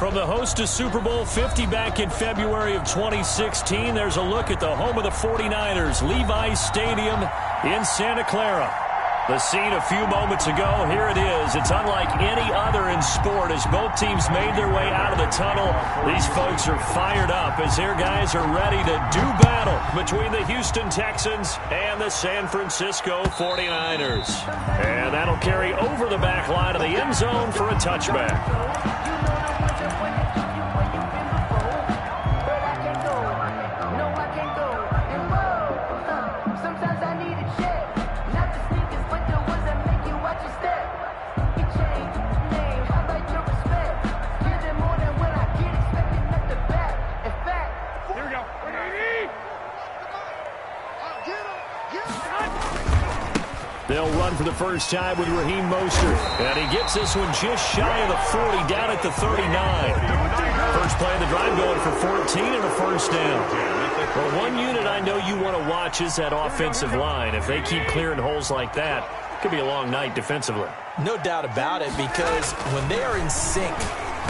From the host to Super Bowl 50 back in February of 2016, there's a look at the home of the 49ers, Levi's Stadium in Santa Clara. The scene a few moments ago, here it is. It's unlike any other in sport as both teams made their way out of the tunnel. These folks are fired up as their guys are ready to do battle between the Houston Texans and the San Francisco 49ers. And that'll carry over the back line of the end zone for a touchback. They'll run for the first time with Raheem Mostert. And he gets this one just shy of the 40, down at the 39. First play of the drive going for 14 and a first down. Well, one unit I know you want to watch is that offensive line. If they keep clearing holes like that, it could be a long night defensively. No doubt about it, because when they are in sync,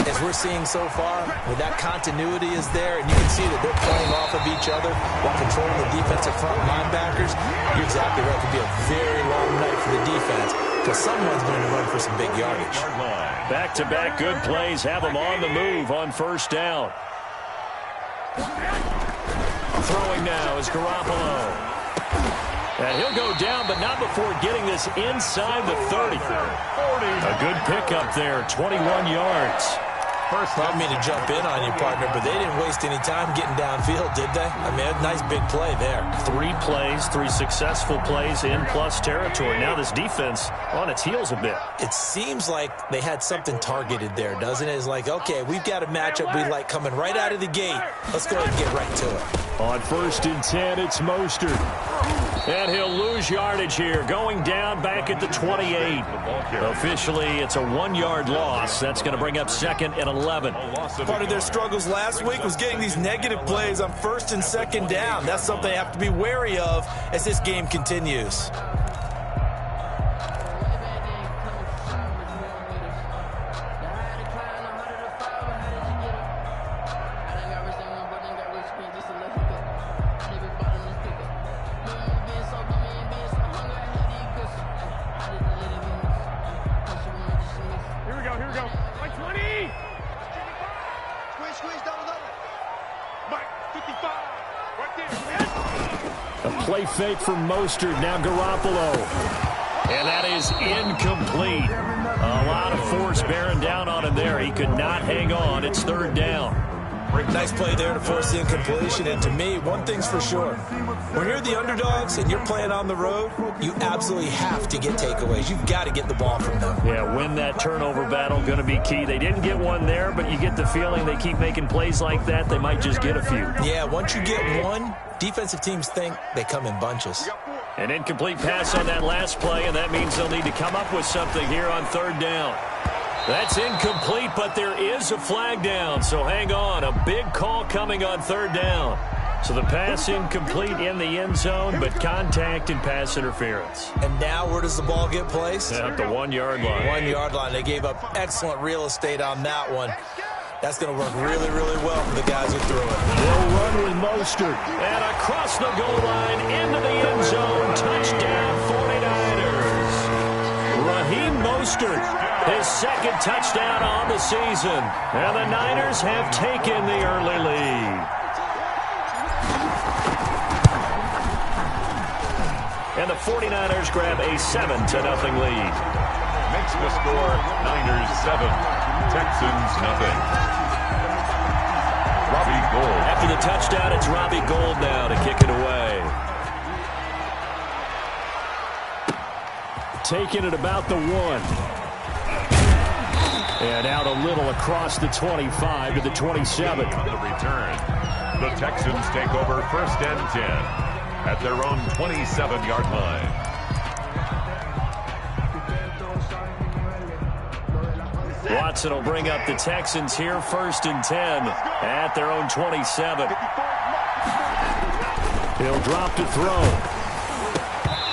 as we're seeing so far, when that continuity is there, and you can see that they're playing off of each other while controlling the defensive front linebackers, you're exactly right. It could be a very long night for the defense because someone's going to run for some big yardage. Back-to-back good plays have them on the move on first down. Throwing now is Garoppolo. And he'll go down, but not before getting this inside the 30. A good pickup there, 21 yards. First, I don't mean to jump in on you, partner, but they didn't waste any time getting downfield, did they? I mean, a nice big play there. 3 plays, 3 successful plays in plus territory. Now this defense on its heels a bit. It seems like they had something targeted there, doesn't it? It's like, okay, we've got a matchup we like coming right out of the gate. Let's go ahead and get right to it. On first and 10, it's Mostert. And he'll lose yardage here, going down back at the 28. Officially, it's a 1-yard loss. That's going to bring up second and 11. Part of their struggles last week was getting these negative plays on first and second down. That's something they have to be wary of as this game continues. Play fake from Mostert, now Garoppolo. And that is incomplete. A lot of force bearing down on him there. He could not hang on. It's third down. Nice play there to force the incompletion. And to me, one thing's for sure. When you're the underdogs and you're playing on the road, you absolutely have to get takeaways. You've got to get the ball from them. Yeah, win that turnover battle, going to be key. They didn't get one there, but you get the feeling they keep making plays like that, they might just get a few. Yeah, once you get one, defensive teams think they come in bunches. An incomplete pass on that last play, and that means they'll need to come up with something here on third down. That's incomplete, but there is a flag down, so hang on. A big call coming on third down. So the pass incomplete in the end zone, but contact and pass interference. And now where does the ball get placed? At the 1-yard line. 1-yard line. They gave up excellent real estate on that one. That's going to work really, really well for the guys who threw it. They'll run with Mostert. And across the goal line, into the end zone. Touchdown, 49ers. Raheem Mostert, his second touchdown on the season. And the Niners have taken the early lead. And the 49ers grab a 7-0 lead. Makes the score Niners 7, Texans nothing. Robbie Gould. After the touchdown, it's Robbie Gould now to kick it away. Taking it about the 1. And out a little across the 25 to the 27. On the return, the Texans take over first and 10 at their own 27-yard line. Watson will bring up the Texans here first and 10 at their own 27. He'll drop to throw.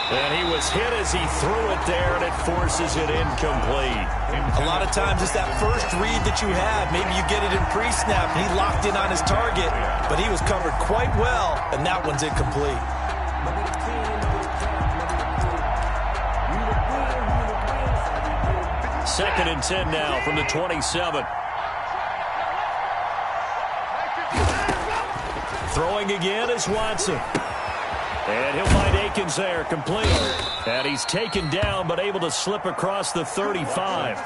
And he was hit as he threw it there, and it forces it incomplete. A lot of times it's that first read that you have. Maybe you get it in pre-snap, and he locked in on his target, but he was covered quite well, and that one's incomplete. Second and 10 now from the 27. Throwing again is Watson. And he'll find Akins there, complete. And he's taken down, but able to slip across the 35.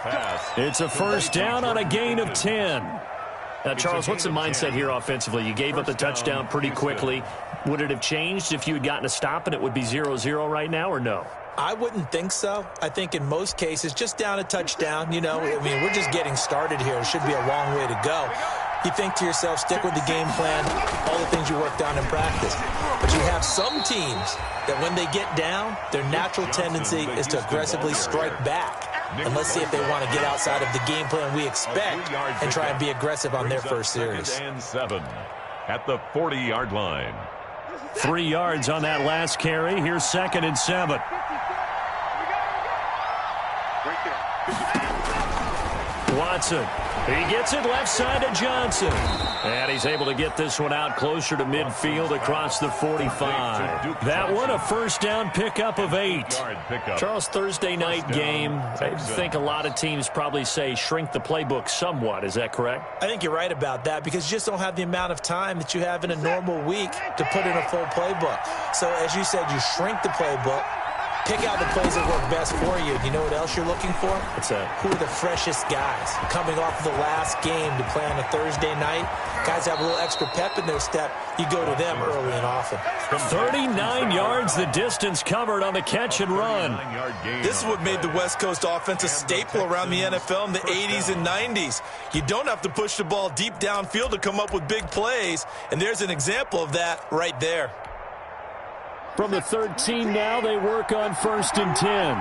It's a first down on a gain of 10. Now, Charles, what's the mindset here offensively? You gave up the touchdown pretty quickly. Would it have changed if you had gotten a stop and it would be 0-0 right now, or no? I wouldn't think so. I think in most cases, just down a touchdown, you know, I mean, we're just getting started here. It should be a long way to go. You think to yourself, stick with the game plan, all the things you worked on in practice. But you have some teams that when they get down, their natural tendency is to aggressively strike back. And let's see if they want to get outside of the game plan we expect and try and be aggressive on their first series. At the 40-yard line. 3 yards on that last carry. Here's second and 7. Watson. He gets it left side to Johnson. And he's able to get this one out closer to midfield across the 45. That one a first down pickup of 8. Charles, Thursday night game. I think a lot of teams probably say shrink the playbook somewhat. Is that correct? I think you're right about that because you just don't have the amount of time that you have in a normal week to put in a full playbook. So as you said, you shrink the playbook. Pick out the plays that work best for you. You know what else you're looking for? What's that? Who are the freshest guys? Coming off of the last game to play on a Thursday night, guys have a little extra pep in their step. You go to them early and often. 39 yards the distance covered on the catch and run. This is what made the West Coast offense a staple around the NFL in the 80s and 90s. You don't have to push the ball deep downfield to come up with big plays, and there's an example of that right there. From the 13 now, they work on first and 10.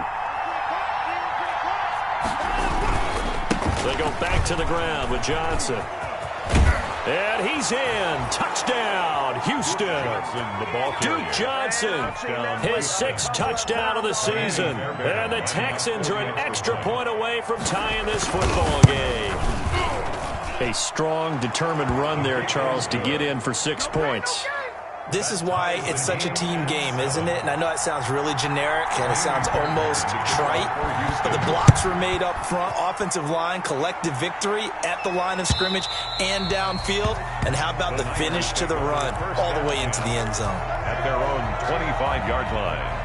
They go back to the ground with Johnson. And he's in. Touchdown, Houston. Duke Johnson, his 6th touchdown of the season. And the Texans are an extra point away from tying this football game. A strong, determined run there, Charles, to get in for 6 points. This is why it's such a team game, isn't it? And I know it sounds really generic and it sounds almost trite, but the blocks were made up front, offensive line, collective victory at the line of scrimmage and downfield. And how about the finish to the run all the way into the end zone? At their own 25-yard line.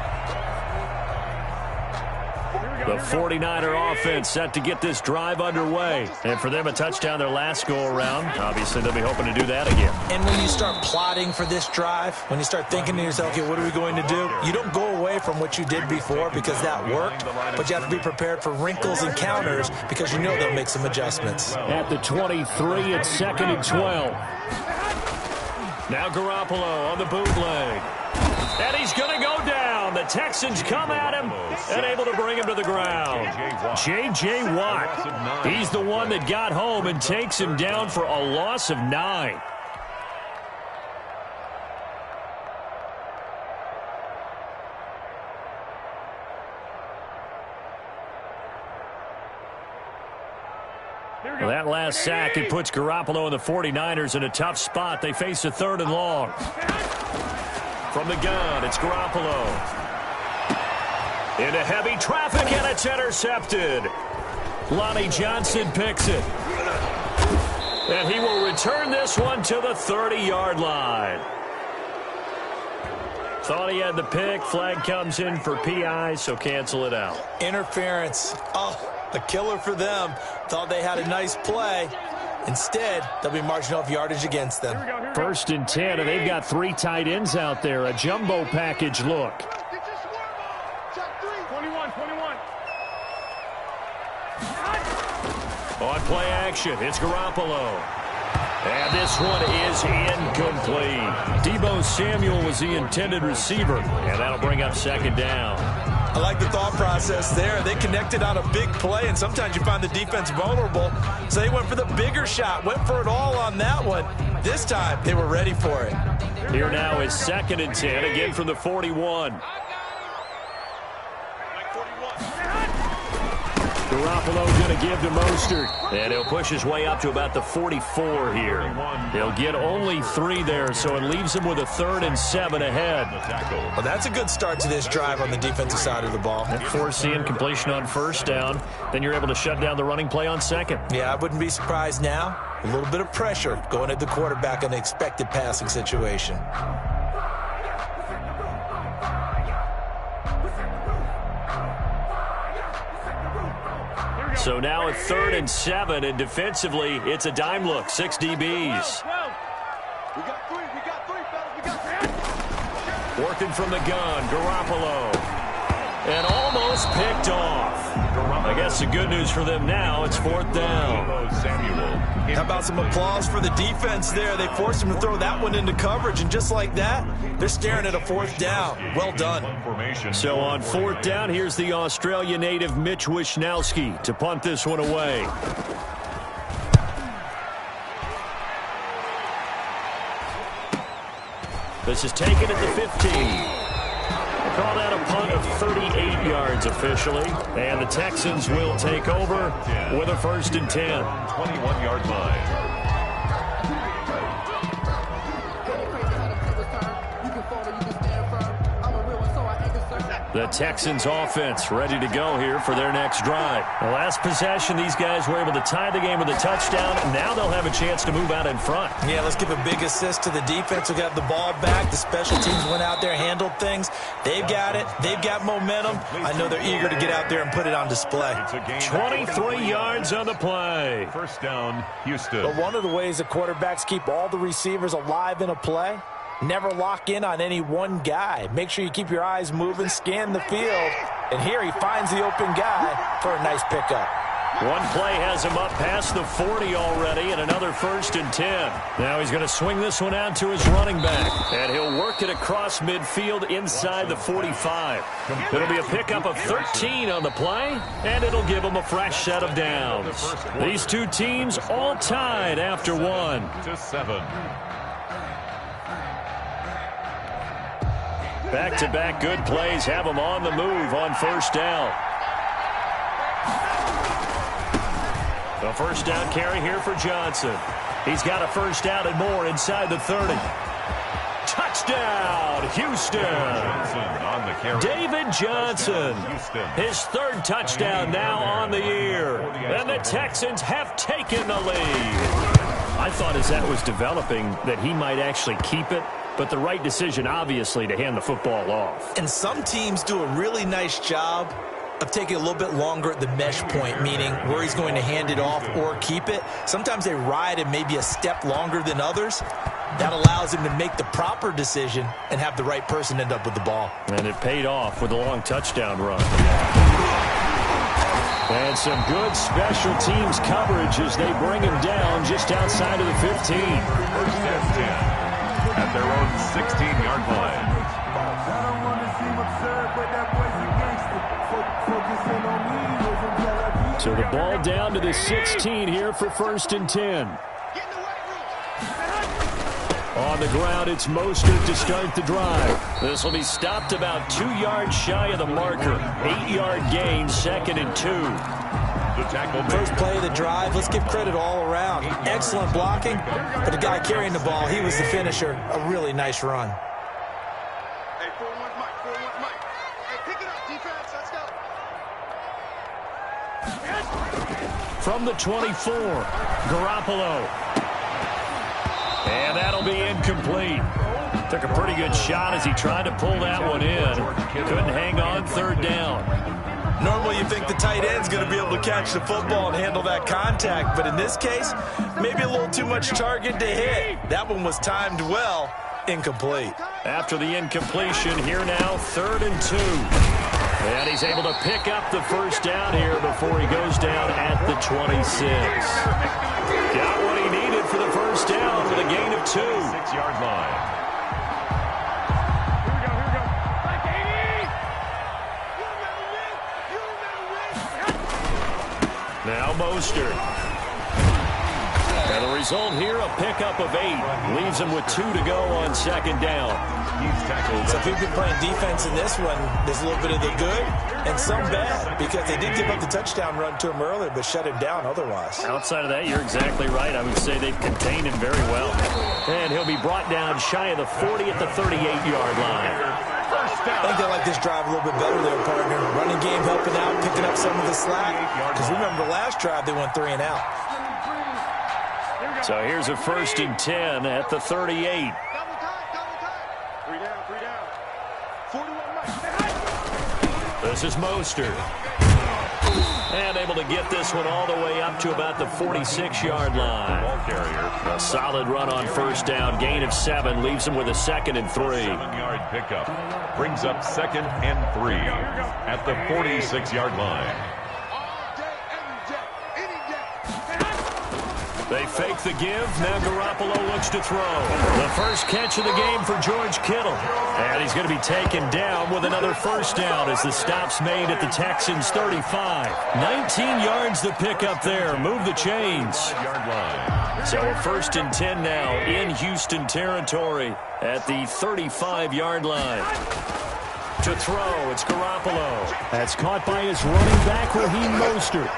The 49er offense set to get this drive underway. And for them, a touchdown their last go-around. Obviously, they'll be hoping to do that again. And when you start plotting for this drive, when you start thinking to yourself, okay, what are we going to do? You don't go away from what you did before because that worked, but you have to be prepared for wrinkles and counters because you know they'll make some adjustments. At the 23, it's second and 12. Now Garoppolo on the bootleg. And he's going to go down. The Texans come at him and able to bring him to the ground. J.J. Watt. He's the one that got home and takes him down for a loss of 9. Well, that last sack, it puts Garoppolo and the 49ers in a tough spot. They face a 3rd and long. From the gun, it's Garoppolo. Into heavy traffic, and it's intercepted. Lonnie Johnson picks it. And he will return this one to the 30-yard line. Thought he had the pick. Flag comes in for PI, so cancel it out. Interference. Oh, a killer for them. Thought they had a nice play. Instead, they'll be marching off yardage against them. First and 10, and they've got 3 tight ends out there. A jumbo package look. 21. On play action, it's Garoppolo. And this one is incomplete. Deebo Samuel was the intended receiver, and that'll bring up second down. I like the thought process there. They connected on a big play, and sometimes you find the defense vulnerable. So they went for the bigger shot, went for it all on that one. This time, they were ready for it. Here now is second and 10, again from the 41. Garoppolo going to give to Mostert. And he'll push his way up to about the 44 here. He'll get only 3 there, so it leaves him with a 3rd and 7 ahead. Well, that's a good start to this drive on the defensive side of the ball. Forcing completion on 1st down. Then you're able to shut down the running play on 2nd. Yeah, I wouldn't be surprised now. A little bit of pressure going at the quarterback in an expected passing situation. So now a 3rd and 7, and defensively, it's a dime look. 6 DBs. We got 3. We got 3. Working from the gun, Garoppolo. And almost picked off. I guess the good news for them now, it's 4th down. How about some applause for the defense there? They forced him to throw that one into coverage, and just like that, they're staring at a 4th down. Well done. So on 4th down, here's the Australia native Mitch Wishnowski to punt this one away. This is taken at the 15. Called out a punt of 38 yards officially. And the Texans will take over with a 1st and 10. 21-yard line. The Texans offense ready to go here for their next drive. The last possession, these guys were able to tie the game with a touchdown. Now they'll have a chance to move out in front. Yeah, let's give a big assist to the defense who got the ball back. The special teams went out there, handled things. They've got it. They've got momentum. I know they're eager to get out there and put it on display. 23 yards on the play. 1st down, Houston. But one of the ways the quarterbacks keep all the receivers alive in a play, never lock in on any one guy. Make sure you keep your eyes moving, scan the field. And here he finds the open guy for a nice pickup. One play has him up past the 40 already, and another 1st and 10. Now he's going to swing this one out to his running back, and he'll work it across midfield inside the 45. It'll be a pickup of 13 on the play, and it'll give him a fresh set of downs. These two teams all tied after 1. Back-to-back good plays have them on the move on 1st down. A 1st down carry here for Johnson. He's got a 1st down and more inside the 30. Touchdown, Houston. David Johnson. His 3rd touchdown now on the year. And the Texans have taken the lead. I thought as that was developing that he might actually keep it. But the right decision, obviously, to hand the football off. And some teams do a really nice job of taking a little bit longer at the mesh point, meaning where he's going to hand it off or keep it. Sometimes they ride it maybe a step longer than others. That allows him to make the proper decision and have the right person end up with the ball. And it paid off with a long touchdown run. And some good special teams coverage as they bring him down just outside of the 15. 1st and 10. At their own 16-yard line. So the ball down to the 16 here for 1st and 10. On the ground, it's Mostert to start the drive. This will be stopped about 2 yards shy of the marker. 8-yard gain, 2nd and 2. First play of the drive, let's give credit all around. Excellent blocking, but the guy carrying the ball, he was the finisher. A really nice run. Hey, 4-1 Mike, 4-1 Mike. Hey, pick it up, defense, let's go. From the 24, Garoppolo. And that'll be incomplete. Took a pretty good shot as he tried to pull that one in. Couldn't hang on 3rd down. Normally you think the tight end's going to be able to catch the football and handle that contact, but in this case, maybe a little too much target to hit. That one was timed well, incomplete. After the incompletion, here now, 3rd and 2. And he's able to pick up the 1st down here before he goes down at the 26. Got what he needed for the 1st down with a gain of 2. 6-yard line. Now Mostert. And the result here, a pickup of 8. Leaves him with 2 to go on second down. So if you've been playing defense in this one, there's a little bit of the good and some bad, because they did give up the touchdown run to him earlier, but shut him down otherwise. Outside of that, you're exactly right. I would say they've contained him very well. And he'll be brought down shy of the 40 at the 38-yard line. I think they like this drive a little bit better there, partner. Running game helping out, picking up some of the slack. Because remember, last drive they went 3 and out. So here's a 1st and 10 at the 38. This is Mostert. And able to get this one all the way up to about the 46-yard line. A solid run on 1st down. Gain of 7 leaves him with a 2nd and 3. 7-yard pickup brings up 2nd and 3 at the 46-yard line. They fake the give. Now Garoppolo looks to throw. The first catch of the game for George Kittle. And he's going to be taken down with another 1st down as the stop's made at the Texans' 35. 19 yards to pick up there. Move the chains. So a 1st and 10 now in Houston territory at the 35-yard line. To throw, it's Garoppolo. That's caught by his running back, Raheem Mostert.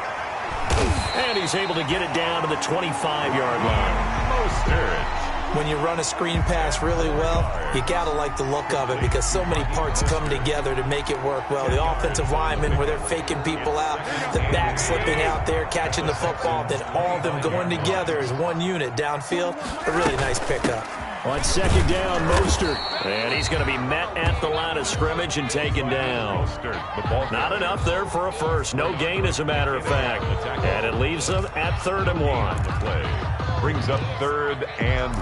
And he's able to get it down to the 25-yard line. Mostert. When you run a screen pass really well, you got to like the look of it, because so many parts come together to make it work well. The offensive linemen, where they're faking people out, the back slipping out there, catching the football, then all of them going together as one unit downfield. A really nice pickup. On 2nd down, Mostert. And he's going to be met at the line of scrimmage and taken down. Not enough there for a first. No gain, as a matter of fact. And it leaves them at 3rd and 1. Brings up 3rd and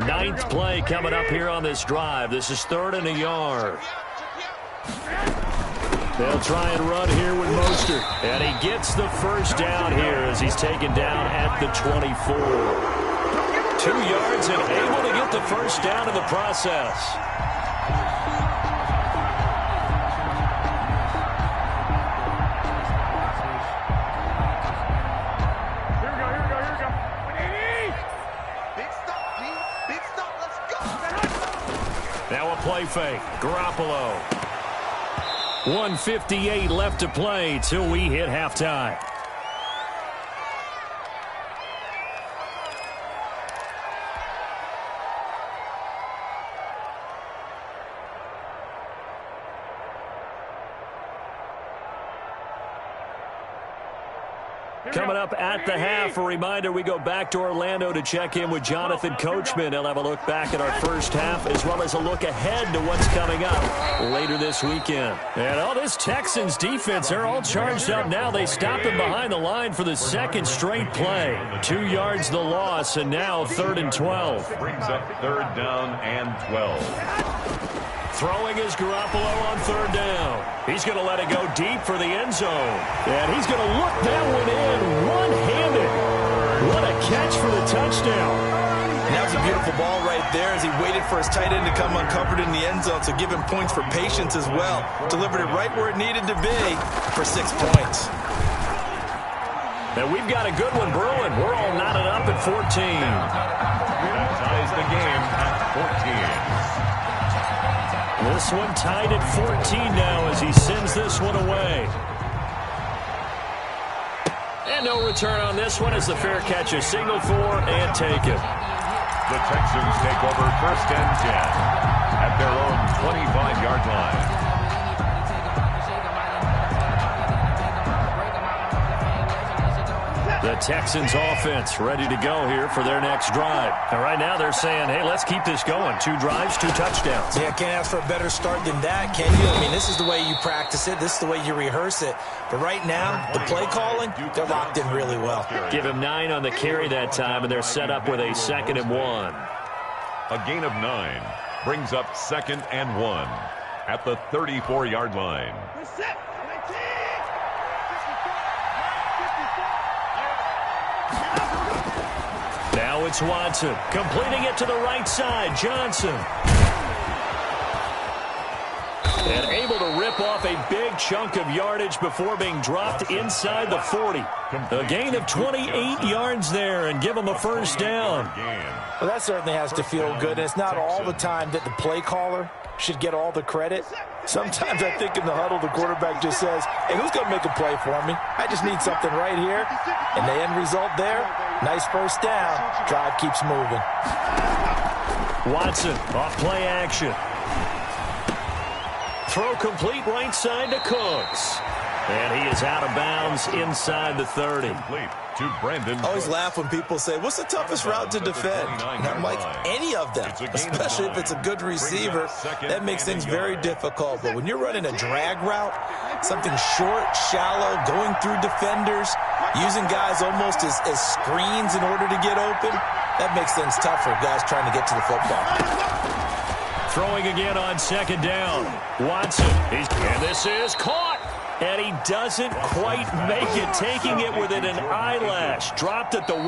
1. Ninth play coming up here on this drive. This is 3rd and a yard. They'll try and run here with Mostert. And he gets the 1st down here as he's taken down at the 24. 2 yards and able to get the 1st down in the process. Big stop, let's go. Now a play fake. Garoppolo. 1:58 left to play till we hit halftime. Coming up at the half, a reminder, we go back to Orlando to check in with Jonathan Coachman. He'll have a look back at our first half, as well as a look ahead to what's coming up later this weekend. And all this Texans defense, they're all charged up now. They stopped them behind the line for the 2nd straight play. 2 yards the loss, and now 3rd and 12. Brings up 3rd down and 12. Throwing is Garoppolo on 3rd down. He's going to let it go deep for the end zone. And he's going to look that one in one-handed. What a catch for the touchdown. And that was a beautiful ball right there as he waited for his tight end to come uncovered in the end zone, so give him points for patience as well. Delivered it right where it needed to be for 6 points. And we've got a good one brewing. We're all knotted up at 14. That ties the game at 14. This one tied at 14 now as he sends this one away. And no return on this one as the fair catch is signaled for and taken. The Texans take over 1st and 10 at their own 25-yard line. The Texans offense ready to go here for their next drive. And right now they're saying, hey, let's keep this going. 2 drives, 2 touchdowns. Yeah, can't ask for a better start than that, can you? I mean, this is the way you practice it. This is the way you rehearse it. But right now, the play calling, they're locked in really well. Give him 9 on the carry that time, and they're set up with a 2nd and 1. A gain of 9 brings up 2nd and 1 at the 34-yard line. Now it's Watson, completing it to the right side. Johnson. And able to rip off a big chunk of yardage before being dropped inside the 40. A gain of 28 yards there and give them a first down. Well, that certainly has to feel good. And it's not all the time that the play caller should get all the credit. Sometimes I think in the huddle, the quarterback just says, hey, who's going to make a play for me? I just need something right here. And the end result there, nice first down. Drive keeps moving. Watson off play action. Throw complete right side to Cooks. And he is out of bounds inside the 30. I always laugh when people say, what's the toughest route to defend? And I'm like, any of them, especially if it's a good receiver. That makes things very difficult. But when you're running a drag route, something short, shallow, going through defenders, using guys almost as screens in order to get open, that makes things tough for guys trying to get to the football. Throwing again on second down. Watson, and this is caught. And he doesn't quite make it, taking it within an eyelash. Dropped at the 1.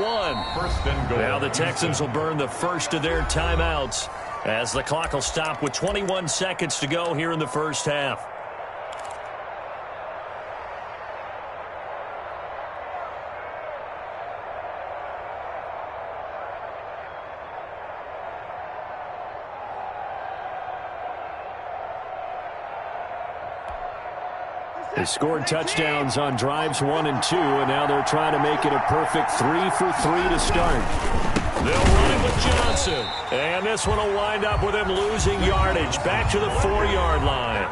Now the Texans will burn the first of their timeouts as the clock will stop with 21 seconds to go here in the first half. They scored touchdowns on drives 1 and 2, and now they're trying to make it a perfect 3 for 3 to start. They'll run it with Johnson, and this one will wind up with him losing yardage back to the 4-yard line.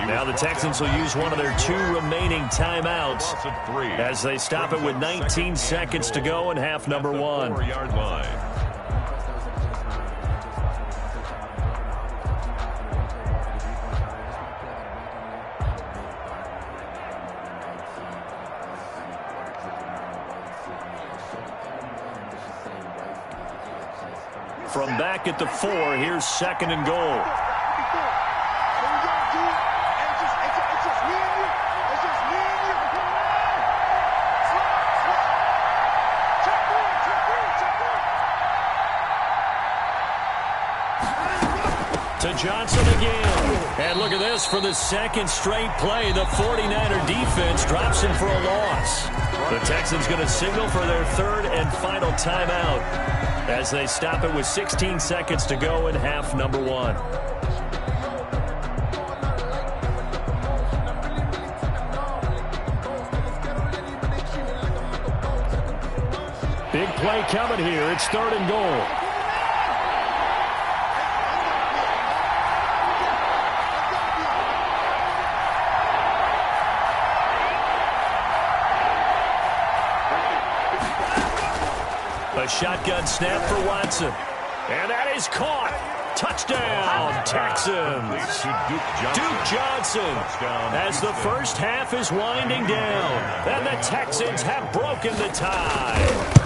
Now the Texans will use one of their 2 remaining timeouts as they stop it with 19 seconds to go in half number 1. From back at the 4, here's second and goal. To Johnson again. And look at this for the second straight play. The 49er defense drops him for a loss. The Texans going to signal for their third and final timeout as they stop it with 16 seconds to go in half number 1. Big play coming here. It's third and goal. A shotgun snap for Watson. And that is caught. Touchdown, Texans. Duke Johnson as the first half is winding down. And the Texans have broken the tie.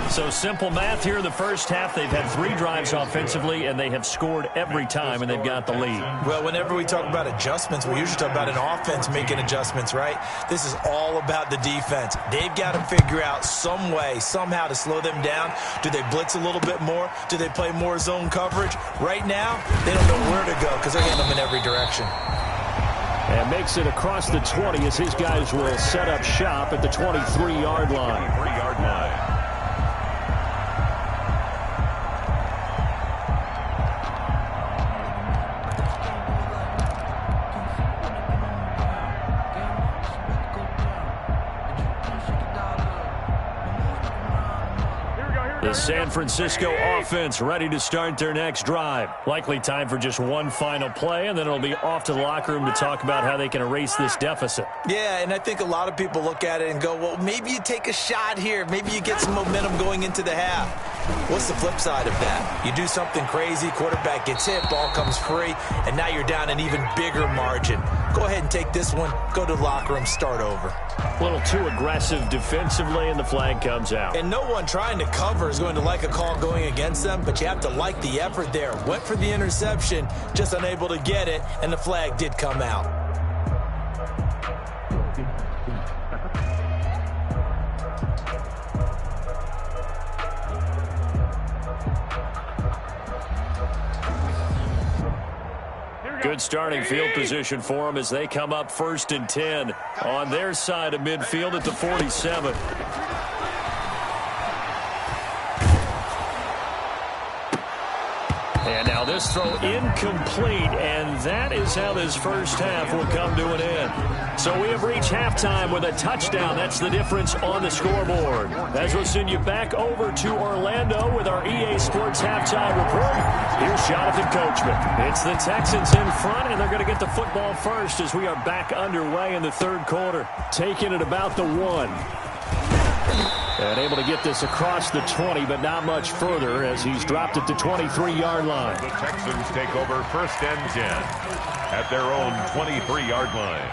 So simple math here in the first half. They've had 3 drives offensively, and they have scored every time, and they've got the lead. Well, whenever we talk about adjustments, we usually talk about an offense making adjustments, right? This is all about the defense. They've got to figure out some way, somehow to slow them down. Do they blitz a little bit more? Do they play more zone coverage? Right now, they don't know where to go because they're hitting them in every direction. And makes it across the 20 as his guys will set up shop at the 23-yard line. The San Francisco offense ready to start their next drive. Likely time for just one final play, and then it'll be off to the locker room to talk about how they can erase this deficit. Yeah, and I think a lot of people look at it and go, well, maybe you take a shot here. Maybe you get some momentum going into the half. What's the flip side of that? You do something crazy, quarterback gets hit, ball comes free, and now you're down an even bigger margin. Go ahead and take this one, go to the locker room, start over. A little too aggressive defensively, and the flag comes out. And no one trying to cover is going to like a call going against them, but you have to like the effort there. Went for the interception, just unable to get it, and the flag did come out. Good starting field position for them as they come up 1st and 10 on their side of midfield at the 47. And now this throw incomplete, and that is how this first half will come to an end. So we have reached halftime with a touchdown. That's the difference on the scoreboard. As we'll send you back over to Orlando with our EA Sports halftime report, here's Jonathan Coachman. It's the Texans in front, and they're going to get the football first as we are back underway in the third quarter. Taking it about the 1. And able to get this across the 20, but not much further as he's dropped it to 23-yard line. The Texans take over 1st and 10 at their own 23-yard line.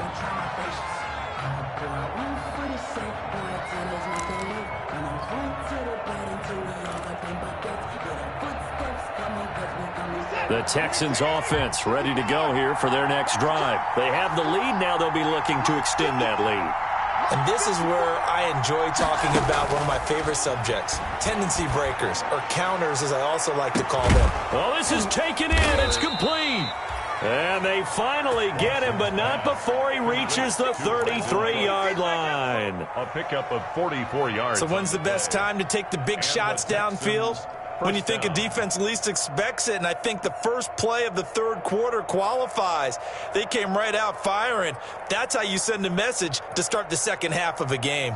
The Texans offense ready to go here for their next drive. They have the lead. Now they'll be looking to extend that lead. And this is where I enjoy talking about one of my favorite subjects, tendency breakers, or counters as I also like to call them. Well, this is taken in. It's complete. And they finally get him, but not before he reaches the 33-yard line. A pickup of 44 yards. So when's the best time to take the big shots downfield? When you think a defense least expects it, and I think the first play of the third quarter qualifies. They came right out firing. That's how you send a message to start the second half of a game.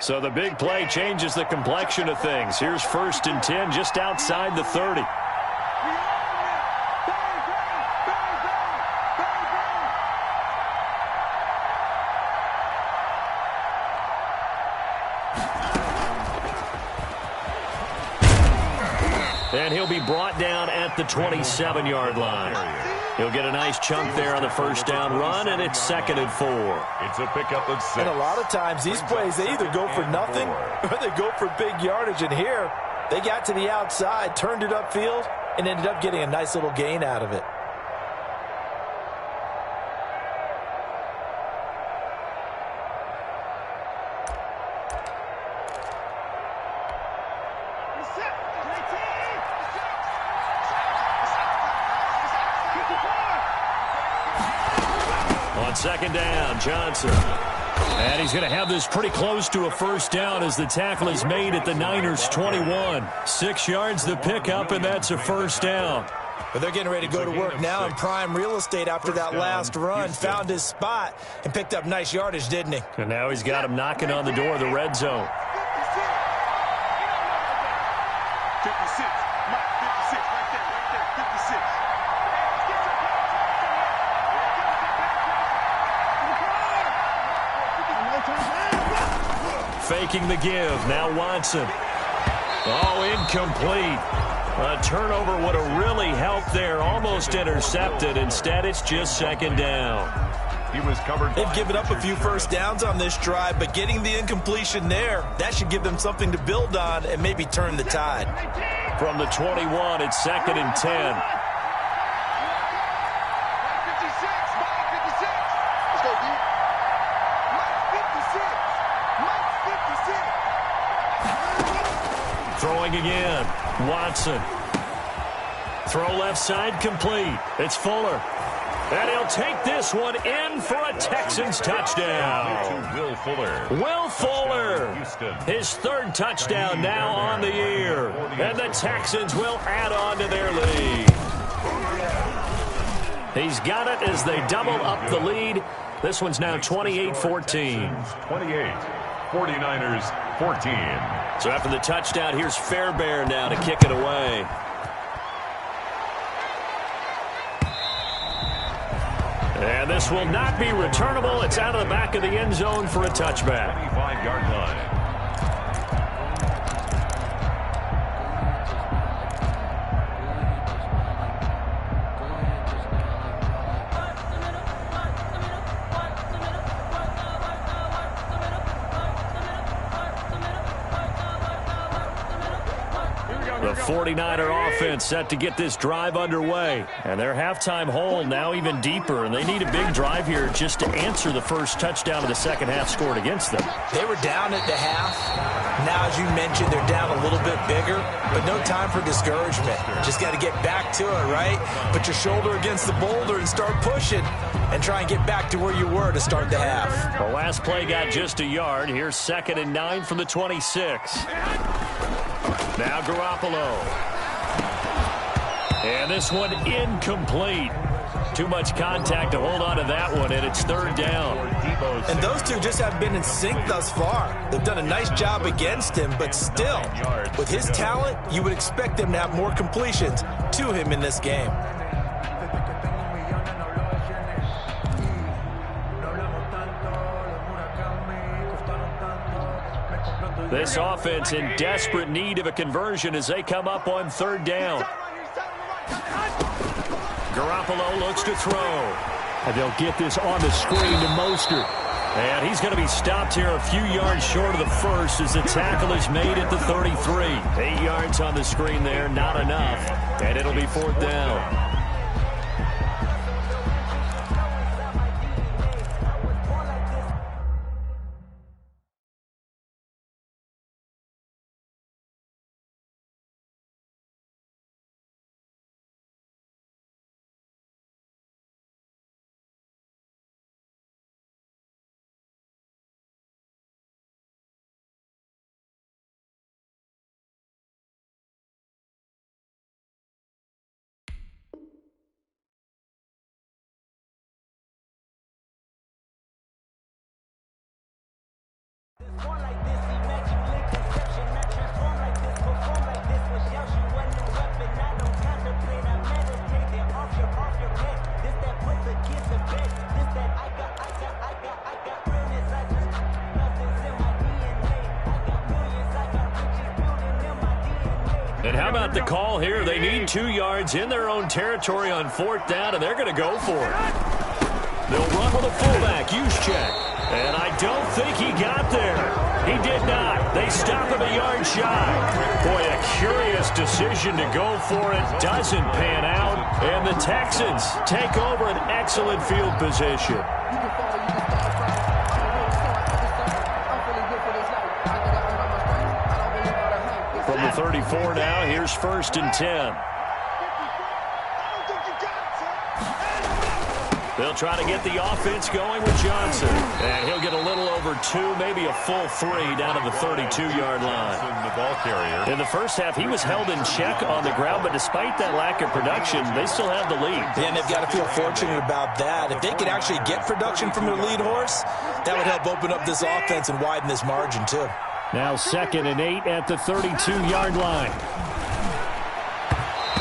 So the big play changes the complexion of things. Here's 1st and 10 just outside the 30. And he'll be brought down at the 27-yard line. He'll get a nice chunk there on the first down run, and it's 2nd and 4. It's a pickup of 6. And a lot of times these plays, they either go for nothing or they go for big yardage. And here, they got to the outside, turned it upfield, and ended up getting a nice little gain out of it. On 2nd down, Johnson. And he's going to have this pretty close to a first down as the tackle is made at the Niners' 21. 6 yards the pickup, and that's a first down. But they're getting ready to go to work now in prime real estate after that last run. Found his spot and picked up nice yardage, didn't he? And now he's got him knocking on the door of the red zone. 56. Mike, 56. Right there. 56. Faking the give. Now Watson. Oh, incomplete. A turnover would have really helped there. Almost intercepted. Instead, it's just 2nd down. He was covered. They've given up a few first downs on this drive, but getting the incompletion there, that should give them something to build on and maybe turn the tide. From the 21, it's 2nd and 10. 56. Mike, 56. Let's go, D. Mike, 56. Mike, 56. Throwing again. Watson. Throw left side complete. It's Fuller. And he'll take this one in for a Texans touchdown. Will Fuller. Will Fuller. His 3rd touchdown now on the year. And the Texans will add on to their lead. He's got it as they double up the lead. This one's now 28-14. 28. 49ers 14. So after the touchdown, here's Fairbairn now to kick it away. And this will not be returnable. It's out of the back of the end zone for a touchback. 25-yard line. The The 49er offense set to get this drive underway. And their halftime hole now even deeper, and they need a big drive here just to answer the first touchdown of the second half scored against them. They were down at the half. Now, as you mentioned, they're down a little bit bigger, but no time for discouragement. Just got to get back to it, right? Put your shoulder against the boulder and start pushing and try and get back to where you were to start the half. The last play got just a yard. Here's 2nd and 9 from the 26. Now Garoppolo. And this one incomplete. Too much contact to hold on to that one, and it's 3rd down. And those two just have been in sync thus far. They've done a nice job against him, but still, with his talent, you would expect them to have more completions to him in this game. This offense in desperate need of a conversion as they come up on 3rd down. Garoppolo looks to throw. And they'll get this on the screen to Mostert. And he's going to be stopped here a few yards short of the first as the tackle is made at the 33. 8 yards on the screen there, not enough. And it'll be 4th down. And how about the call here? They need 2 yards in their own territory on 4th down, and they're going to go for it. They'll run with a fullback, Juszczyk. And I don't think he got there. He did not. They stop him a yard shy. Boy, a curious decision to go for it. Doesn't pan out. And the Texans take over an excellent field position. From the 34 now, here's 1st and 10. They'll try to get the offense going with Johnson. And he'll get a little over 2, maybe a full 3 down to the 32-yard line. The ball carrier. In the first half, he was held in check on the ground, but despite that lack of production, they still have the lead. Yeah, and they've got to feel fortunate about that. If they could actually get production from their lead horse, that would help open up this offense and widen this margin, too. Now 2nd and 8 at the 32-yard line.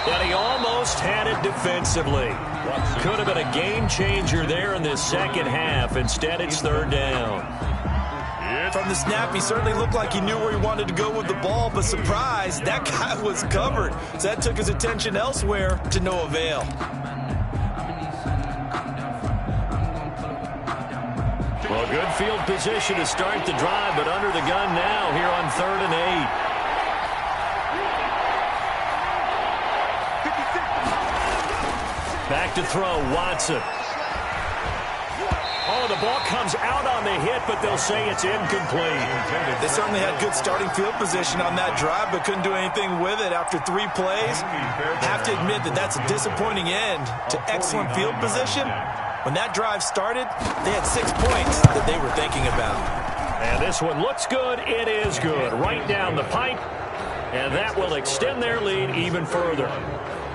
And he almost had it defensively. Could have been a game changer there in this second half. Instead, it's 3rd down. From the snap, he certainly looked like he knew where he wanted to go with the ball, but surprise, that guy was covered. So that took his attention elsewhere to no avail. Well, good field position to start the drive, but under the gun now here on 3rd and 8. Back to throw, Watson. Oh, the ball comes out on the hit, but they'll say it's incomplete. They certainly had good starting field position on that drive, but couldn't do anything with it after 3 plays. Have to admit that that's a disappointing end to excellent field position. When that drive started, they had 6 points that they were thinking about. And this one looks good. It is good. Right down the pipe. And that will extend their lead even further.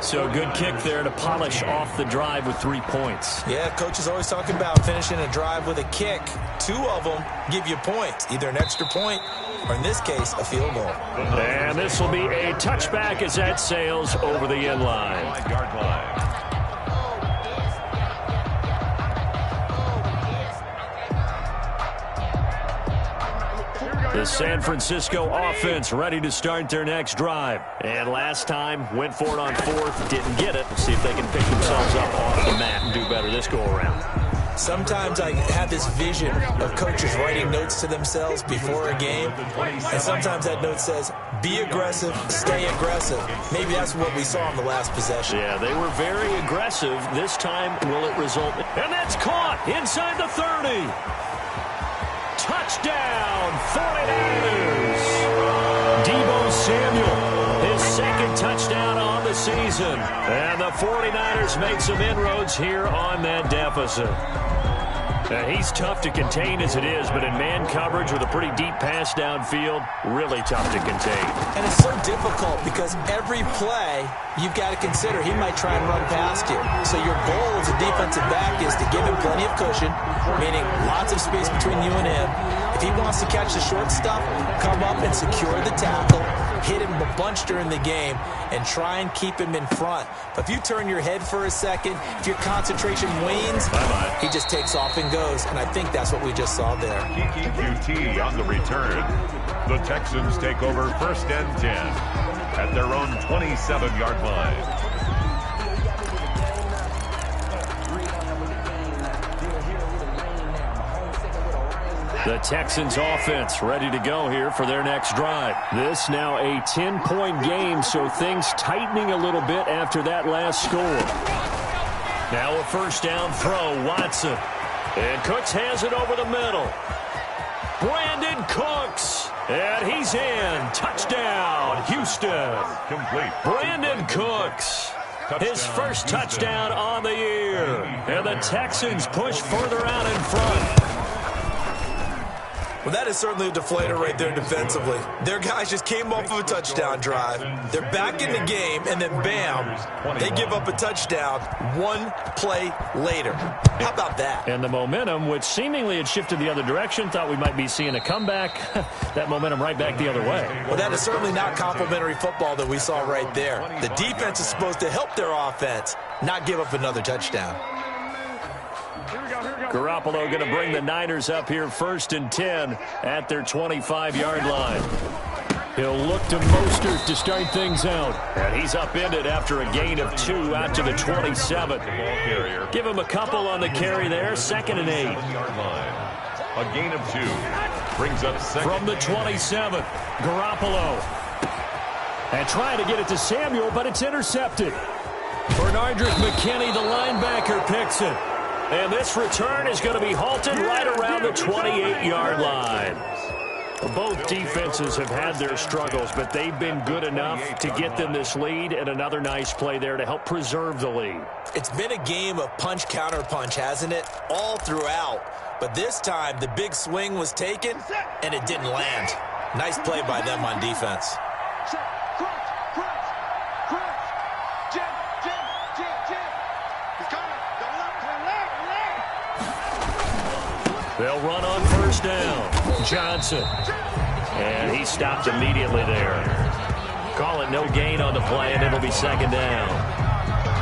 So good kick there to polish off the drive with 3 points. Yeah, coach is always talking about finishing a drive with a kick. 2 of them give you points, either an extra point or, in this case, a field goal. And this will be a touchback as that sails over the end line. Yard line. The San Francisco offense ready to start their next drive. And last time, went for it on 4th, didn't get it. See if they can pick themselves up off the mat and do better this go-around. Sometimes I have this vision of coaches writing notes to themselves before a game, and sometimes that note says, Be aggressive, stay aggressive. Maybe that's what we saw in the last possession. Yeah, they were very aggressive. This time, will it result? And that's caught inside the 30. Touchdown, 49ers. Deebo Samuel, his second touchdown on the season. And the 49ers make some inroads here on that deficit. He's tough to contain as it is, but in man coverage with a pretty deep pass downfield, really tough to contain. And it's so difficult because every play you've got to consider he might try and run past you. So your goal as a defensive back is to give him plenty of cushion, meaning lots of space between you and him. If he wants to catch the short stuff, come up and secure the tackle, hit him a bunch during the game, and try and keep him in front. But if you turn your head for a second, if your concentration wanes, he just takes off and goes, and I think that's what we just saw there. QT on the return. The Texans take over 1st and 10 at their own 27-yard line. The Texans offense ready to go here for their next drive. This now a 10-point game, so things tightening a little bit after that last score. Now a first down throw, Watson. And Cooks has it over the middle. Brandon Cooks. And he's in. Touchdown, Houston. Complete. Brandon Cooks. His first touchdown on the year. And the Texans push further out in front. Well, that is certainly a deflator right there defensively. Their guys just came off of a touchdown drive. They're back in the game, and then bam, they give up a touchdown one play later. How about that? And the momentum, which seemingly had shifted the other direction, thought we might be seeing a comeback. That momentum right back the other way. Well, that is certainly not complimentary football that we saw right there. The defense is supposed to help their offense, not give up another touchdown. Garoppolo going to bring the Niners up here 1st and 10 at their 25-yard line. He'll look to Mostert to start things out. And he's upended after a gain of 2 out to the 27. Give him a couple on the carry there. 2nd and 8. A gain of 2 brings up second. From the 27, Garoppolo. And trying to get it to Samuel, but it's intercepted. Bernardrick McKinney, the linebacker, picks it. And this return is going to be halted right around the 28-yard line. Both defenses have had their struggles, but they've been good enough to get them this lead, and another nice play there to help preserve the lead. It's been a game of punch-counter-punch, hasn't it? All throughout. But this time, the big swing was taken, and it didn't land. Nice play by them on defense. They'll run on first down. Johnson. And he stopped immediately there. Call it no gain on the play, and it'll be 2nd down.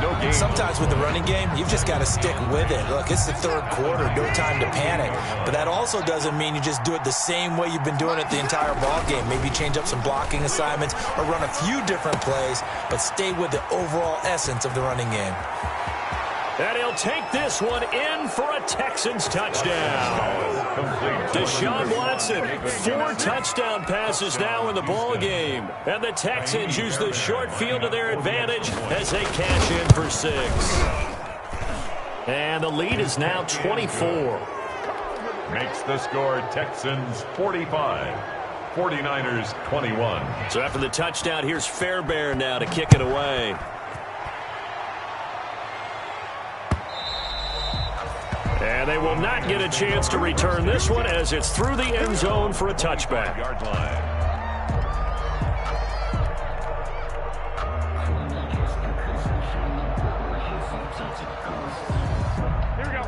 No gain. Sometimes with the running game, you've just got to stick with it. Look, it's the 3rd quarter, no time to panic. But that also doesn't mean you just do it the same way you've been doing it the entire ball game. Maybe change up some blocking assignments or run a few different plays, but stay with the overall essence of the running game. And he'll take this one in for a Texans touchdown. Deshaun Watson, 4 touchdown passes now in the ball game. And the Texans use the short field to their advantage as they cash in for 6. And the lead is now 24. Makes the score Texans 45. 49ers 21. So after the touchdown, here's Fairbairn now to kick it away. And they will not get a chance to return this one as it's through the end zone for a touchback. Yard line.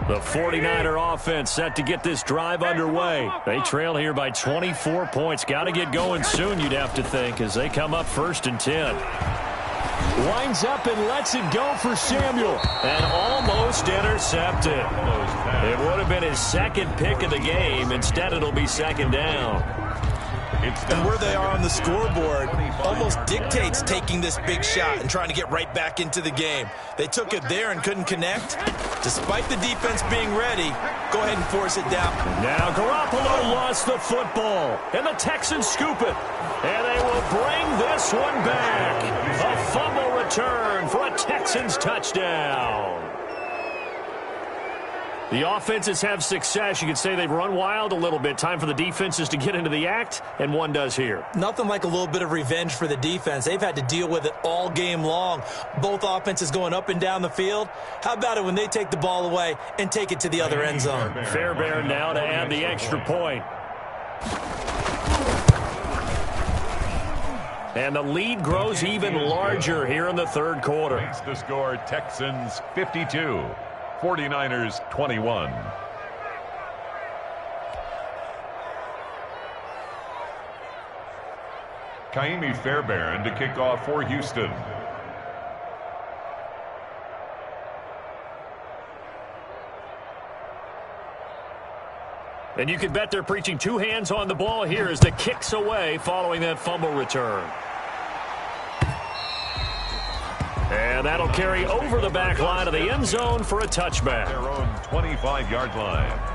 The 49er offense set to get this drive underway. They trail here by 24 points. Got to get going soon, you'd have to think, as they come up 1st and 10. Winds up and lets it go for Samuel. And almost intercepted. It would have been his 2nd pick of the game. Instead, it'll be 2nd down. And where they are on the scoreboard almost dictates taking this big shot and trying to get right back into the game. They took it there and couldn't connect. Despite the defense being ready, go ahead and force it down. Now Garoppolo lost the football, and the Texans scoop it. And they will bring this one back. A fumble return for a Texans touchdown. The offenses have success. You could say they've run wild a little bit. Time for the defenses to get into the act, and one does here. Nothing like a little bit of revenge for the defense. They've had to deal with it all game long. Both offenses going up and down the field. How about it when they take the ball away and take it to the other end zone? Fairbairn now to add the extra point. And the lead grows even larger here in the third quarter. Makes the score Texans 52. 49ers 21. Kaimi Fairbairn to kick off for Houston. And you can bet they're preaching two hands on the ball here as the kick's away following that fumble return. And that'll carry over the back line of the end zone for a touchback. Their own 25-yard line.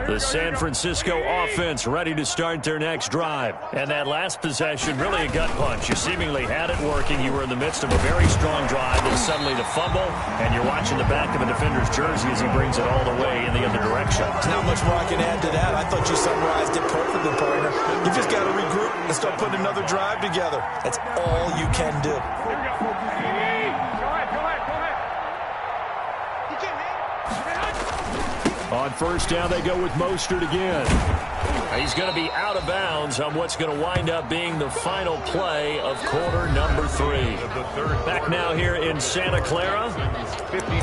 The San Francisco offense ready to start their next drive. And that last possession, really a gut punch. You seemingly had it working. You were in the midst of a very strong drive, and suddenly the fumble, and you're watching the back of a defender's jersey as he brings it all the way in the other direction. There's not much more I can add to that. I thought you summarized it perfectly, partner. You just got to regroup and start putting another drive together. That's all you can do. On first down, they go with Mostert again. He's going to be out of bounds on what's going to wind up being the final play of quarter number 3. Back now here in Santa Clara.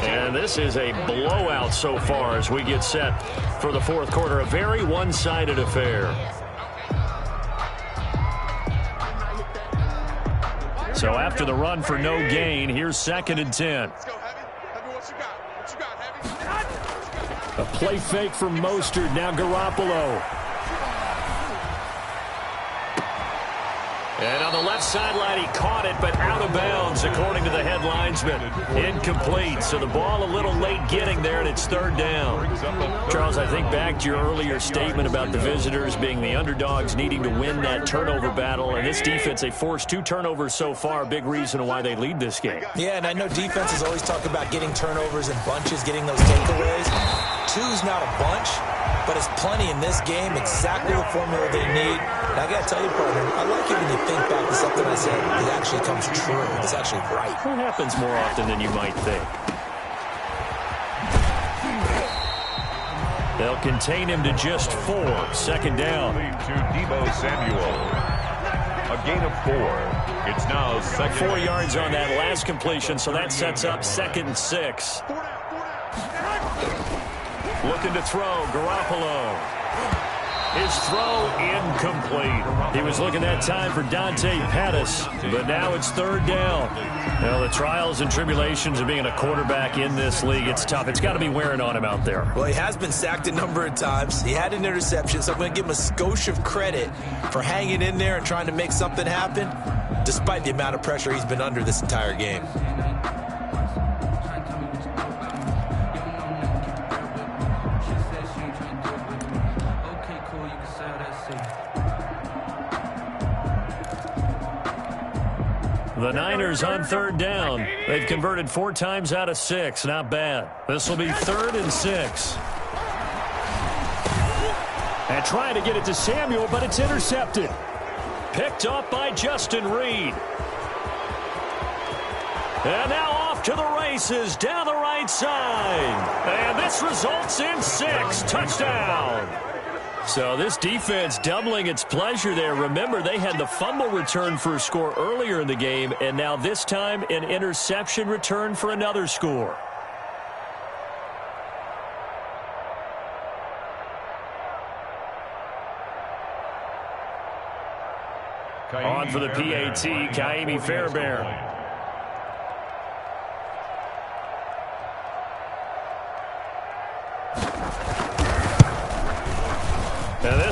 And this is a blowout so far as we get set for the fourth quarter. A very one-sided affair. So after the run for no gain, here's 2nd and 10. A play fake from Mostert. Now Garoppolo. And on the left sideline, he caught it, but out of bounds, according to the head linesman. Incomplete. So the ball a little late getting there, and it's 3rd down. Charles, I think back to your earlier statement about the visitors being the underdogs needing to win that turnover battle. And this defense, they forced 2 turnovers so far. Big reason why they lead this game. Yeah, and I know defenses always talk about getting turnovers in bunches, getting those takeaways. 2's not a bunch, but it's plenty in this game. Exactly the formula they need. And I got to tell you, partner, I like it when you think back to something I said that actually comes true. It's actually right. It happens more often than you might think. They'll contain him to just 4. 2nd down. To Deebo Samuel. A gain of 4. It's now 2nd. 4 yards on that last completion, so that sets up 2nd and 6. Looking to throw, Garoppolo. His throw incomplete. He was looking that time for Dante Pettis, but now it's 3rd down. Well, the trials and tribulations of being a quarterback in this league, it's tough. It's got to be wearing on him out there. Well, he has been sacked a number of times. He had an interception, so I'm going to give him a skosh of credit for hanging in there and trying to make something happen, despite the amount of pressure he's been under this entire game. The Niners on 3rd down. They've converted 4 times out of 6. Not bad. This will be 3rd and 6. And trying to get it to Samuel, but it's intercepted. Picked up by Justin Reed. And now off to the races down the right side. And this results in 6. Touchdown. So this defense doubling its pleasure there. Remember, they had the fumble return for a score earlier in the game, and now this time an interception return for another score. On for the PAT, Kaimi Fairbairn.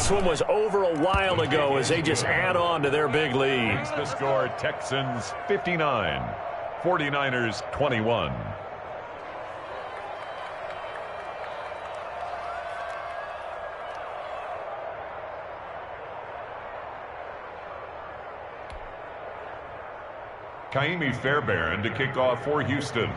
This one was over a while ago as they just add on to their big lead. The score, Texans 59, 49ers 21. Kaimi Fairbairn to kick off for Houston.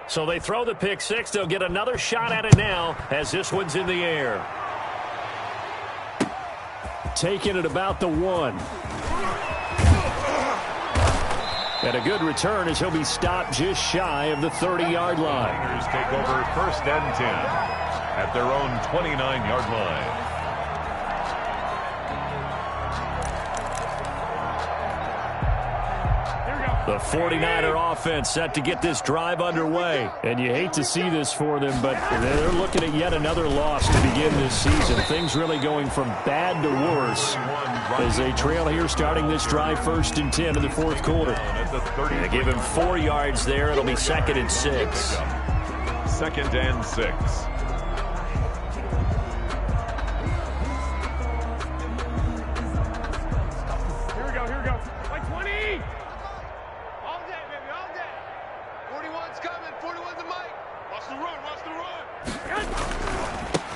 So they throw the pick six. They'll get another shot at it now as this one's in the air. Taking it about the 1. And a good return as he'll be stopped just shy of the 30-yard line. Niners take over first and 10 at their own 29-yard line. The 49er offense set to get this drive underway. And you hate to see this for them, but they're looking at yet another loss to begin this season. Things really going from bad to worse as they trail here starting this drive first and 10 in the fourth quarter. They give him 4 yards there. It'll be 2nd and 6. 2nd and 6.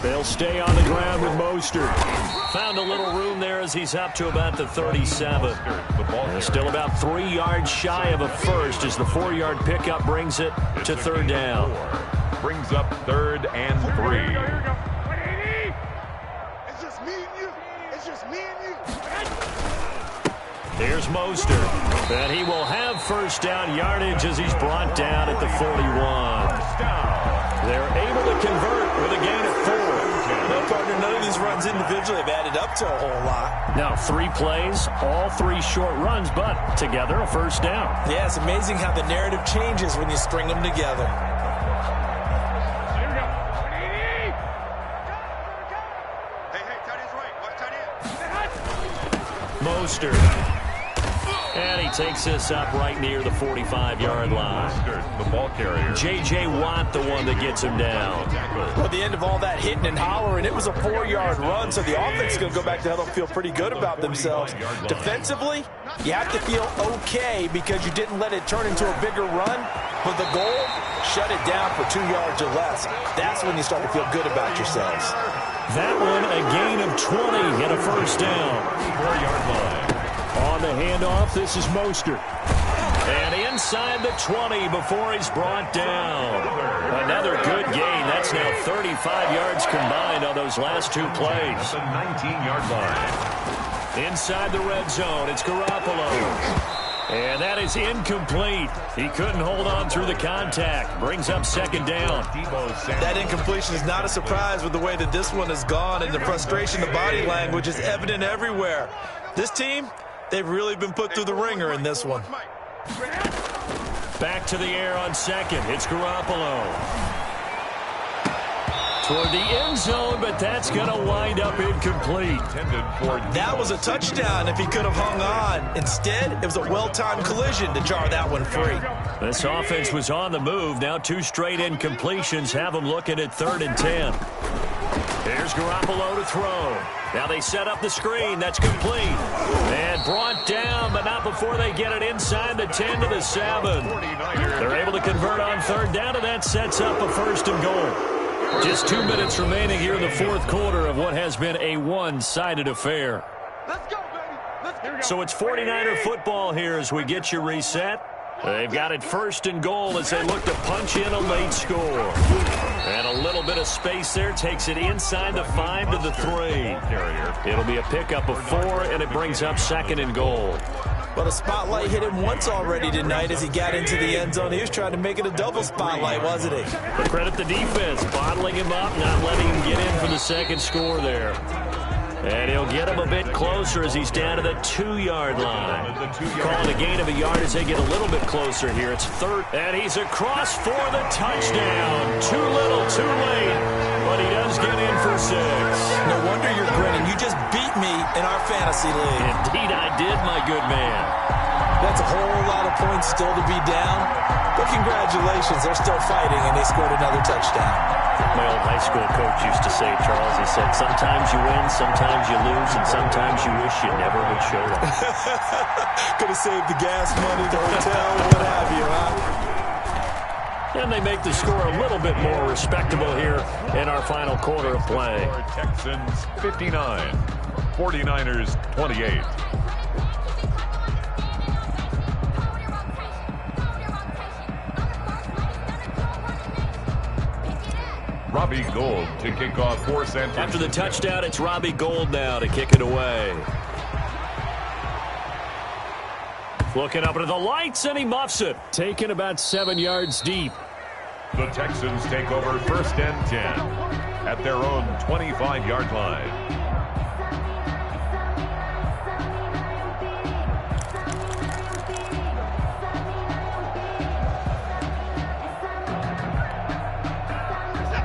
They'll stay on the ground with Mostert. Found a little room there as he's up to about the 37. Still about 3 yards shy of a first as the 4-yard pickup brings it to 3rd down. Brings up 3rd and 3. It's just me and you. It's just me and you. Here's Mostert. And he will have first down yardage as he's brought down at the 41. They're able to convert with a gain of 4. No, partner, none of these runs individually have added up to a whole lot. Now 3 plays, all 3 short runs, but together a first down. Yeah, it's amazing how the narrative changes when you string them together. Hey, tight end's right. Watch tight end. Mostert. And he takes this up right near the 45-yard line. The ball carrier. J.J. Watt, the one that gets him down. Well, at the end of all that hitting and hollering, it was a 4-yard run, so the offense is going to go back to huddle and feel pretty good about themselves. Defensively, you have to feel okay because you didn't let it turn into a bigger run. But the goal, shut it down for 2 yards or less. That's when you start to feel good about yourselves. That one, a gain of 20 and a first down. 4-yard line. On the handoff, this is Mostert. And inside the 20 before he's brought down. Another good gain. That's now 35 yards combined on those last 2 plays. The 19-yard line. Inside the red zone, it's Garoppolo. And that is incomplete. He couldn't hold on through the contact. Brings up 2nd down. That incompletion is not a surprise with the way that this one has gone, and the frustration, the body language is evident everywhere. This team, they've really been put through the ringer in this one. Back to the air on 2nd. It's Garoppolo. Toward the end zone, but that's going to wind up incomplete. That was a touchdown if he could have hung on. Instead, it was a well-timed collision to jar that one free. This offense was on the move. Now 2 straight incompletions have them looking at 3rd and 10. Here's Garoppolo to throw. Now they set up the screen. That's complete. And brought down, but not before they get it inside the 10 to the 7. They're able to convert on 3rd down, and that sets up a 1st and goal. Just 2 minutes remaining here in the 4th quarter of what has been a one-sided affair. Let's go, baby. Let's go. So it's 49er football here as we get you reset. They've got it 1st and goal as they look to punch in a late score. And a little bit of space there takes it inside the 5 to the 3. It'll be a pickup of 4, and it brings up 2nd and goal. But a spotlight hit him once already tonight as he got into the end zone. He was trying to make it a double spotlight, wasn't he? But credit the defense, bottling him up, not letting him get in for the 2nd score there. And he'll get him a bit closer as he's down to the 2-yard line. Calling a gain of a yard as they get a little bit closer here. It's 3rd, and he's across for the touchdown. Too little, too late, but he does get in for 6. No wonder you're grinning. You just beat beat me in our fantasy league. Indeed I did, my good man. That's a whole lot of points still to be down. But congratulations, they're still fighting, and they scored another touchdown. My old high school coach used to say, Charles, he said, sometimes you win, sometimes you lose, and sometimes you wish you never had showed up. Could have saved the gas money, the hotel, what have you, huh? And they make the score a little bit more respectable here in our final quarter of play. Texans 59, 49ers 28. Robbie Gould to kick off for San Francisco. After the touchdown, it's Robbie Gould now to kick it away. Looking up into the lights, and he muffs it. Taken about 7 yards deep. The Texans take over 1st and 10 at their own 25-yard line.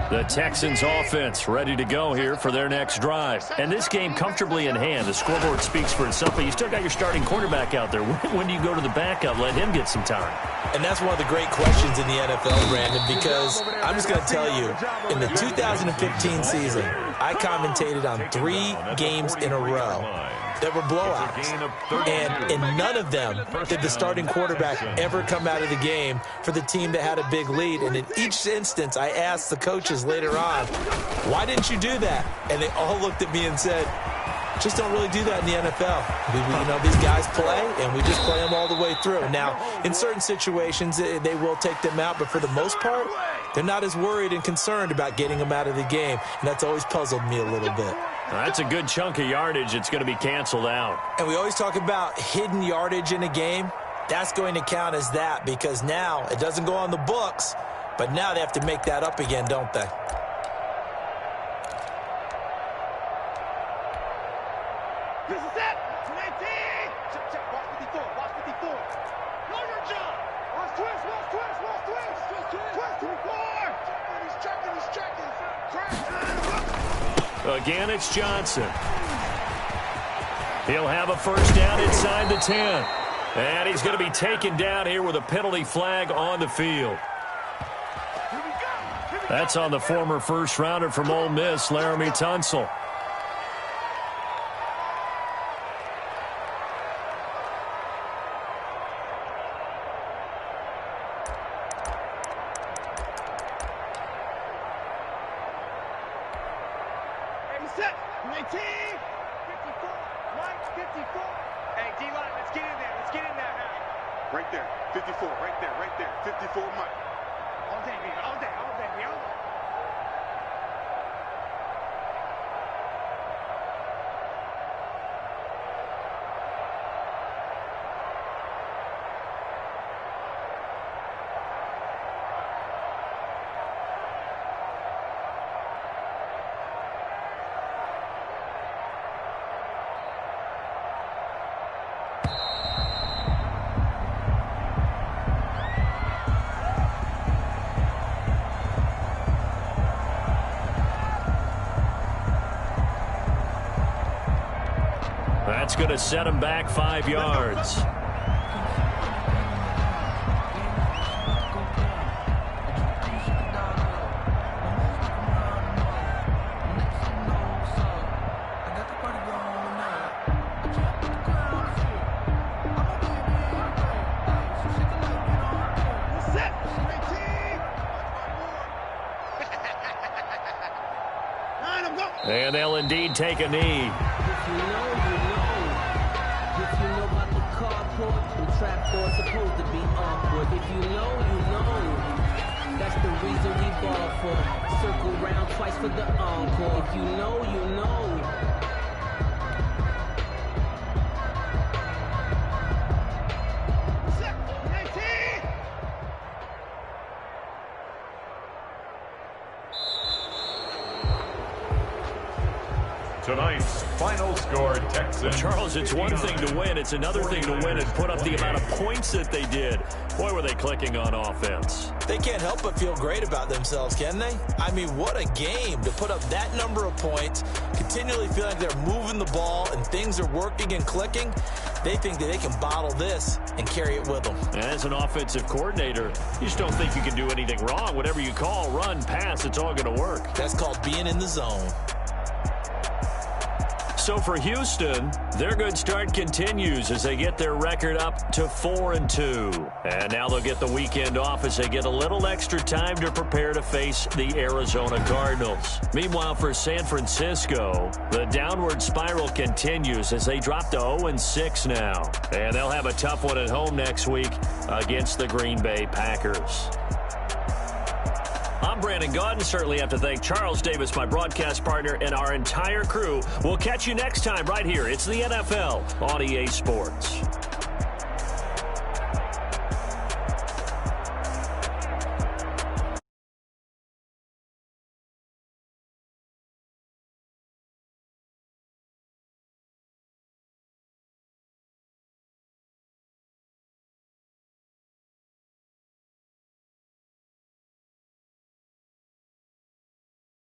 The Texans offense ready to go here for their next drive. And this game comfortably in hand. The scoreboard speaks for itself, but you still got your starting quarterback out there. When do you go to the backup? Let him get some time. And that's one of the great questions in the NFL, Brandon, because I'm just going to tell you, in the 2015 season, I commentated on 3 games in a row that were blowouts. And in none of them did the starting quarterback ever come out of the game for the team that had a big lead. And in each instance, I asked the coaches later on, why didn't you do that? And they all looked at me and said, just don't really do that in the NFL. You know, these guys play, and we just play them all the way through. Now, in certain situations, they will take them out, but for the most part, they're not as worried and concerned about getting them out of the game, and that's always puzzled me a little bit. That's a good chunk of yardage. It's going to be canceled out. And we always talk about hidden yardage in a game. That's going to count as that, because now it doesn't go on the books, but now they have to make that up again, don't they? This is it. 19. Check. Watch 54. Watch 54. Know your job. Watch twist. Twist. 24. He's checking. Again, it's Johnson. He'll have a first down inside the 10. And he's going to be taken down here with a penalty flag on the field. That's on the former first-rounder from Ole Miss, Laramie Tunsil. Set. 19. 54. Mike, 54. Hey, D-line, let's get in there. Now. Right there. 54. Right there. 54, Mike. All day, baby. All day. That's going to set him back 5 yards. And they'll indeed take a knee. Trapdoor supposed to be awkward. If you know, you know. That's the reason we ball for. Circle round twice for the encore. If you know, you know. tonight's final score, Texans. Charles, it's one thing to win. It's another thing to win and put up the amount of points that they did. Boy, were they clicking on offense. They can't help but feel great about themselves, can they? I mean, what a game to put up that number of points, continually feel like they're moving the ball and things are working and clicking. They think that they can bottle this and carry it with them. As an offensive coordinator, you just don't think you can do anything wrong. Whatever you call, run, pass, it's all going to work. That's called being in the zone. So for Houston, their good start continues as they get their record up to 4-2. And now they'll get the weekend off as they get a little extra time to prepare to face the Arizona Cardinals. Meanwhile, for San Francisco, the downward spiral continues as they drop to 0-6 now. And they'll have a tough one at home next week against the Green Bay Packers. I'm Brandon Gaudin. Certainly have to thank Charles Davis, my broadcast partner, and our entire crew. We'll catch you next time right here. It's the NFL on EA Sports.